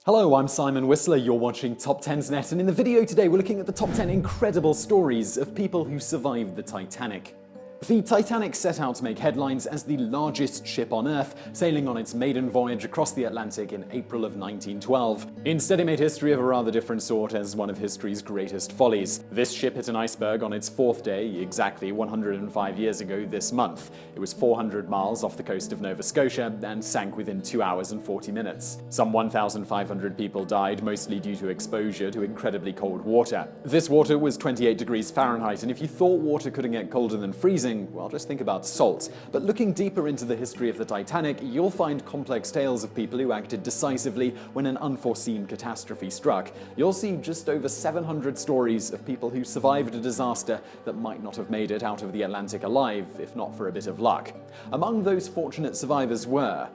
Hello, I'm Simon Whistler, you're watching TopTenzNet, and in the video today we're looking at the top 10 incredible stories of people who survived the Titanic. The Titanic set out to make headlines as the largest ship on Earth, sailing on its maiden voyage across the Atlantic in April of 1912. Instead, it made history of a rather different sort as one of history's greatest follies. This ship hit an iceberg on its fourth day, exactly 105 years ago this month. It was 400 miles off the coast of Nova Scotia and sank within 2 hours and 40 minutes. Some 1,500 people died, mostly due to exposure to incredibly cold water. This water was 28 degrees Fahrenheit, and if you thought water couldn't get colder than freezing, well, just think about salt. But looking deeper into the history of the Titanic, you'll find complex tales of people who acted decisively when an unforeseen catastrophe struck. You'll see just over 700 stories of people who survived a disaster that might not have made it out of the Atlantic alive, if not for a bit of luck. Among those fortunate survivors were...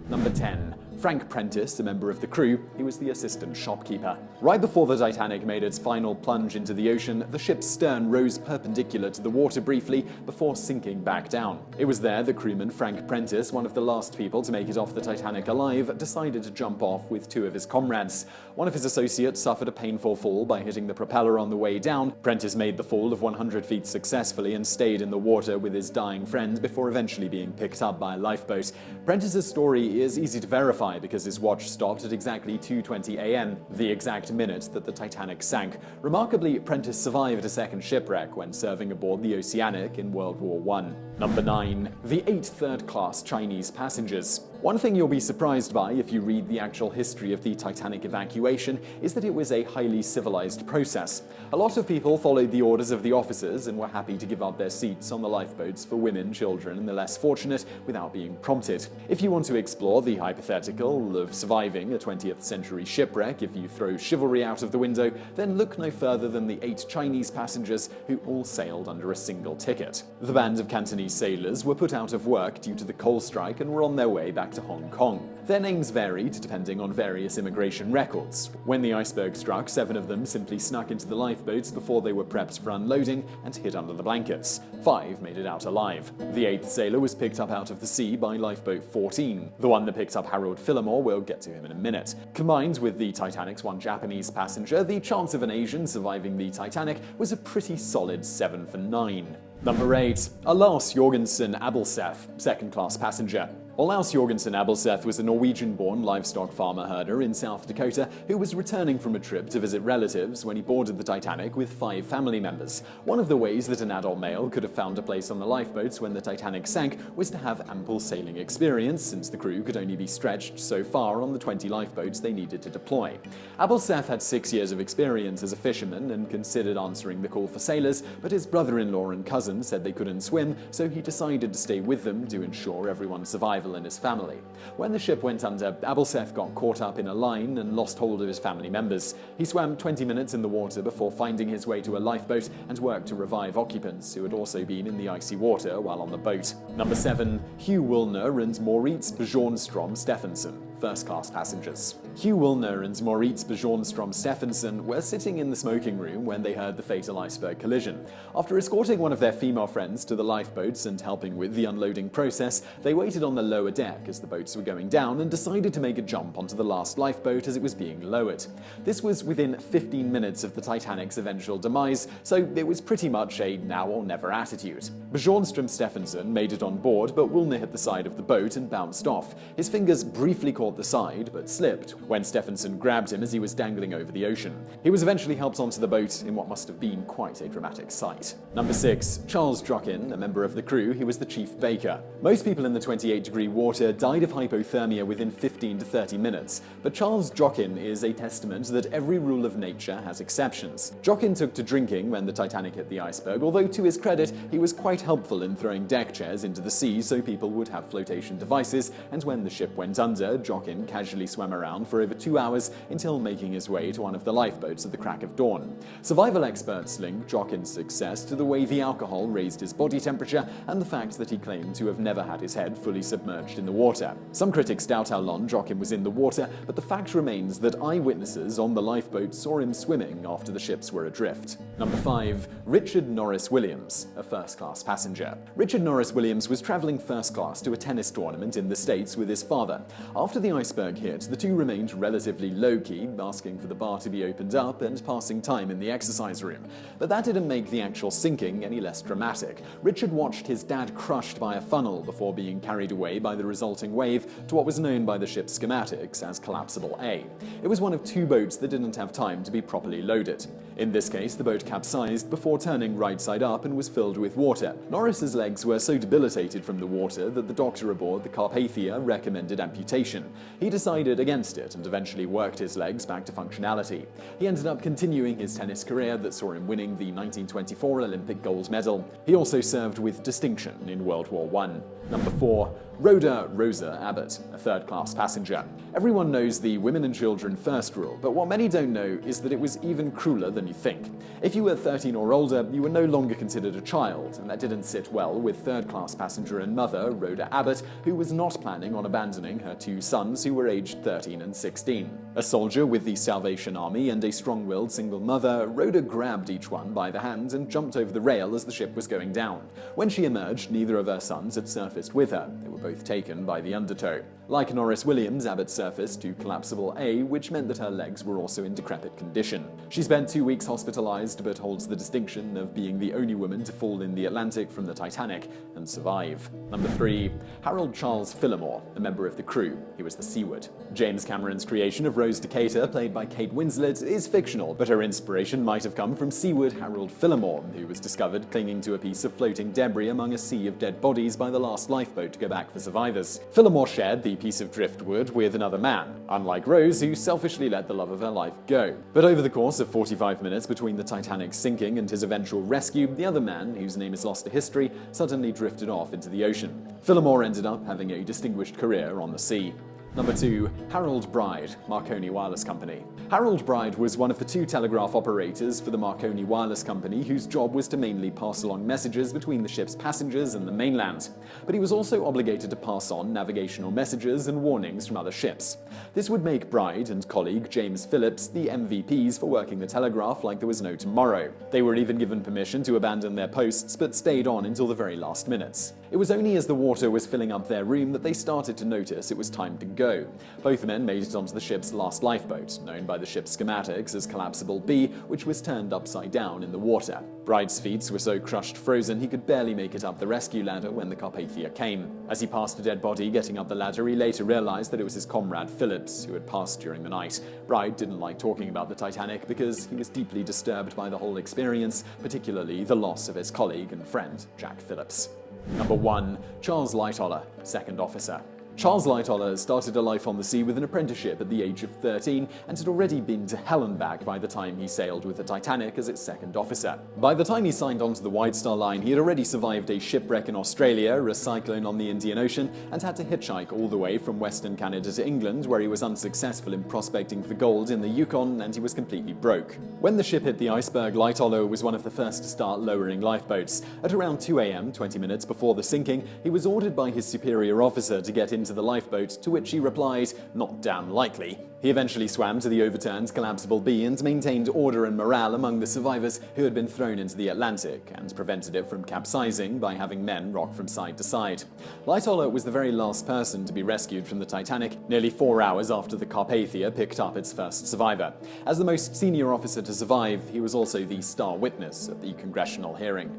Number 10. Frank Prentice, a member of the crew. He was the assistant shopkeeper. Right before the Titanic made its final plunge into the ocean, the ship's stern rose perpendicular to the water briefly before sinking back down. It was there that crewman Frank Prentice, one of the last people to make it off the Titanic alive, decided to jump off with two of his comrades. One of his associates suffered a painful fall by hitting the propeller on the way down. Prentice made the fall of 100 feet successfully and stayed in the water with his dying friend before eventually being picked up by a lifeboat. Prentice's story is easy to verify because his watch stopped at exactly 2:20 a.m., the exact minute that the Titanic sank. Remarkably, Prentice survived a second shipwreck when serving aboard the Oceanic in World War I. Number 9. The 8 third-class Chinese passengers. One thing you'll be surprised by if you read the actual history of the Titanic evacuation is that it was a highly civilized process. A lot of people followed the orders of the officers and were happy to give up their seats on the lifeboats for women, children, and the less fortunate without being prompted. If you want to explore the hypothetical of surviving a 20th century shipwreck if you throw chivalry out of the window, then look no further than the 8 Chinese passengers who all sailed under a single ticket. The band of Cantonese sailors were put out of work due to the coal strike and were on their way back to Hong Kong. Their names varied depending on various immigration records. When the iceberg struck, 7 of them simply snuck into the lifeboats before they were prepped for unloading and hid under the blankets. 5 made it out alive. The 8th sailor was picked up out of the sea by lifeboat 14. The one that picked up Harold Phillimore, we'll get to him in a minute. Combined with the Titanic's 1 Japanese passenger, the chance of an Asian surviving the Titanic was a pretty solid 7 for 9. Number 8. Olaus Jorgensen Abelseth, second-class passenger. Olaus Jorgensen Abelseth was a Norwegian-born livestock farmer herder in South Dakota who was returning from a trip to visit relatives when he boarded the Titanic with 5 family members. One of the ways that an adult male could have found a place on the lifeboats when the Titanic sank was to have ample sailing experience, since the crew could only be stretched so far on the 20 lifeboats they needed to deploy. Abelseth had 6 years of experience as a fisherman and considered answering the call for sailors, but his brother-in-law and cousin said they couldn't swim, so he decided to stay with them to ensure everyone's survival and his family. When the ship went under, Abelseth got caught up in a line and lost hold of his family members. He swam 20 minutes in the water before finding his way to a lifeboat and worked to revive occupants who had also been in the icy water while on the boat. Number 7. Hugh Woolner and Mauritz Björnström-Steffansson, first-class passengers. Hugh Woolner and Mauritz Björnström-Steffansson were sitting in the smoking room when they heard the fatal iceberg collision. After escorting one of their female friends to the lifeboats and helping with the unloading process, they waited on the lower deck as the boats were going down and decided to make a jump onto the last lifeboat as it was being lowered. This was within 15 minutes of the Titanic's eventual demise, so it was pretty much a now or never attitude. Björnström-Steffansson made it on board, but Woolner hit the side of the boat and bounced off. His fingers briefly caught the side, but slipped when Steffansson grabbed him as he was dangling over the ocean. He was eventually helped onto the boat in what must have been quite a dramatic sight. Number 6. Charles Joughin, a member of the crew, he was the chief baker. Most people in the 28-degree water died of hypothermia within 15 to 30 minutes, but Charles Joughin is a testament that every rule of nature has exceptions. Joughin took to drinking when the Titanic hit the iceberg, although to his credit, he was quite helpful in throwing deck chairs into the sea so people would have flotation devices, and when the ship went under, Joughin casually swam around for over 2 hours until making his way to one of the lifeboats at the crack of dawn. Survival experts link Joughin's success to the way the alcohol raised his body temperature and the fact that he claimed to have never had his head fully submerged submerged in the water. Some critics doubt how long Joughin was in the water, but the fact remains that eyewitnesses on the lifeboat saw him swimming after the ships were adrift. Number 5. Richard Norris Williams, a first-class passenger. Richard Norris Williams was traveling first class to a tennis tournament in the States with his father. After the iceberg hit, the two remained relatively low-key, asking for the bar to be opened up and passing time in the exercise room. But that didn't make the actual sinking any less dramatic. Richard watched his dad crushed by a funnel before being carried away by the resulting wave to what was known by the ship's schematics as Collapsible A. It was one of two boats that didn't have time to be properly loaded. In this case, the boat capsized before turning right side up and was filled with water. Norris's legs were so debilitated from the water that the doctor aboard the Carpathia recommended amputation. He decided against it and eventually worked his legs back to functionality. He ended up continuing his tennis career that saw him winning the 1924 Olympic gold medal. He also served with distinction in World War I. Number 4. Rosa Abbott, a third-class passenger. Everyone knows the women and children first rule, but what many don't know is that it was even crueler than you think. If you were 13 or older, you were no longer considered a child, and that didn't sit well with third-class passenger and mother Rhoda Abbott, who was not planning on abandoning her two sons who were aged 13 and 16. A soldier with the Salvation Army and a strong-willed single mother, Rhoda grabbed each one by the hand and jumped over the rail as the ship was going down. When she emerged, neither of her sons had surfaced with her. They were both taken by the undertow. Like Norris Williams, Abbott surfaced to Collapsible A, which meant that her legs were also in decrepit condition. She spent 2 weeks hospitalized, but holds the distinction of being the only woman to fall in the Atlantic from the Titanic and survive. Number 3. Harold Charles Phillimore, a member of the crew. He was the Seward. James Cameron's creation of Rose Decatur, played by Kate Winslet, is fictional, but her inspiration might have come from Seward Harold Phillimore, who was discovered clinging to a piece of floating debris among a sea of dead bodies by the last lifeboat to go back for survivors. Phillimore shared the piece of driftwood with another man, unlike Rose, who selfishly let the love of her life go. But over the course of 45 minutes between the Titanic's sinking and his eventual rescue, the other man, whose name is lost to history, suddenly drifted off into the ocean. Phillimore ended up having a distinguished career on the sea. Number 2. Harold Bride, Marconi Wireless Company. Harold Bride was one of the two telegraph operators for the Marconi Wireless Company whose job was to mainly pass along messages between the ship's passengers and the mainland. But he was also obligated to pass on navigational messages and warnings from other ships. This would make Bride and colleague James Phillips the MVPs for working the telegraph like there was no tomorrow. They were even given permission to abandon their posts but stayed on until the very last minutes. It was only as the water was filling up their room that they started to notice it was time to go. Both men made it onto the ship's last lifeboat, known by the ship's schematics as Collapsible B, which was turned upside down in the water. Bride's feet were so crushed frozen he could barely make it up the rescue ladder when the Carpathia came. As he passed a dead body getting up the ladder, he later realized that it was his comrade Phillips, who had passed during the night. Bride didn't like talking about the Titanic because he was deeply disturbed by the whole experience, particularly the loss of his colleague and friend, Jack Phillips. Number 1. Charles Lightoller, second officer. Charles Lightoller started a life on the sea with an apprenticeship at the age of 13 and had already been to hell and back by the time he sailed with the Titanic as its second officer. By the time he signed on to the White Star Line, he had already survived a shipwreck in Australia, a cyclone on the Indian Ocean, and had to hitchhike all the way from Western Canada to England, where he was unsuccessful in prospecting for gold in the Yukon and he was completely broke. When the ship hit the iceberg, Lightoller was one of the first to start lowering lifeboats. At around 2 a.m., 20 minutes before the sinking, he was ordered by his superior officer to get into the lifeboat, to which he replied, "Not damn likely." He eventually swam to the overturned Collapsible B and maintained order and morale among the survivors who had been thrown into the Atlantic, and prevented it from capsizing by having men rock from side to side. Lightoller was the very last person to be rescued from the Titanic, nearly 4 hours after the Carpathia picked up its first survivor. As the most senior officer to survive, he was also the star witness at the congressional hearing.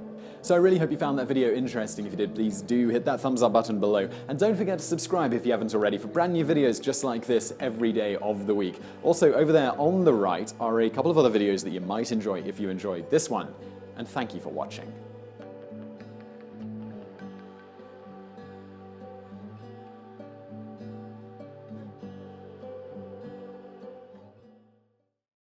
So I really hope you found that video interesting. If you did, please do hit that thumbs up button below. And don't forget to subscribe if you haven't already for brand new videos just like this every day of the week. Also, over there on the right are a couple of other videos that you might enjoy if you enjoyed this one. And thank you for watching.